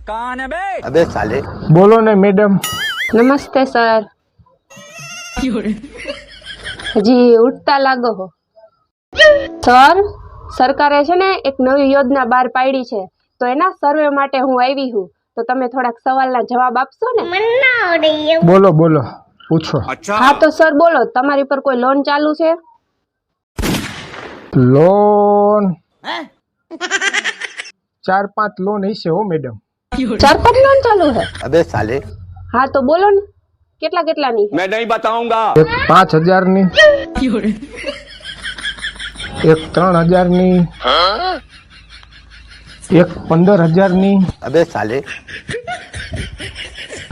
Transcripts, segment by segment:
कौन है बे? अबे साले બોલો ને મેડમ. નમસ્તે સર. હજી ઉઠતા લાગો હો. સર, સરકારે છે ને એક નવી યોજના બહાર પાડી છે, તો એના સર્વે માટે હું આવી હું. તો તમે થોડાક સવાલના જવાબ આપશો ને? બોલો બોલો, પૂછો. હા તો સર બોલો, તમારી પર કોઈ લોન ચાલુ છે? લોન 4-5 લોન હશે હો મેડમ. 4-5 લોન ચાલુ છે? अबे साले હા તો બોલો ને, કેટલાની? मैं नहीं बताऊंगा। એક 5,000 ની, એક 3,000 ની, એક 15,000 ની, अबे साले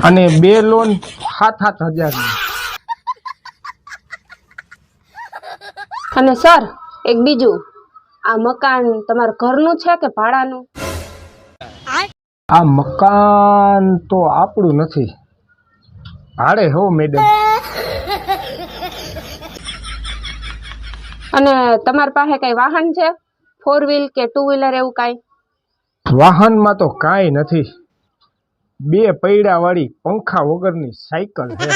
અને 2 લોન 7,000 ની. અને સર એક બીજું, આ મકાન તમારા ઘરનું છે કે ભાડાનું? આ મકાન તો આપણું નથી, ભાડે હો મેડમ. અને તમારી પાસે કઈ વાહન છે, 4 વ્હીલ કે 2 વ્હીલર એવું કાંઈ? વાહનમાં તો કાંઈ નથી, 2 પૈડા વાળી પંખા વગરની સાયકલ છે.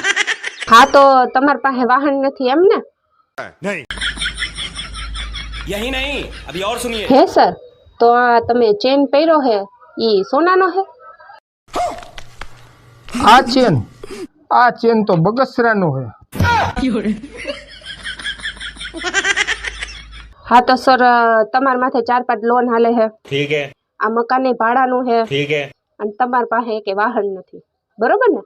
હા તો તમારી પાસે વાહન નથી એમ ને? यही नहीं, अभी और सुनिए। હે સર, તો આ તમે ચેન પહેર્યો હે ઈ સોનાનો હે? આ ચેન તો બગસરાનો છે. હા તો સર તમારા માથે 4-5 લોન હાલે હે, ठीक है, આ મકાન ભાડાનું હે, ठीक है। અને તમારી પાસે કે વાહન નથી, બરોબર ને?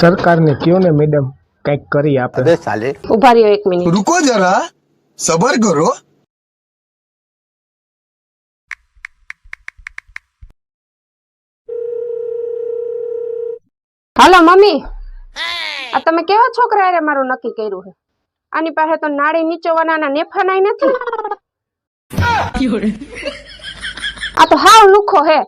સરકારને કયો ને મેડમ, કંઈક કરી આપે. अबे साले ઉભા રહ્યો 1 મિનિટ. रुको जरा सबर करो। હાલો મમ્મી, આ તમે કેવા છોકરા હારે મારું નક્કી કર્યું છે? આની પાસે તો નાળી નીચોવાના નેફાનાય નથી. આ તો હાવ લુખો હે.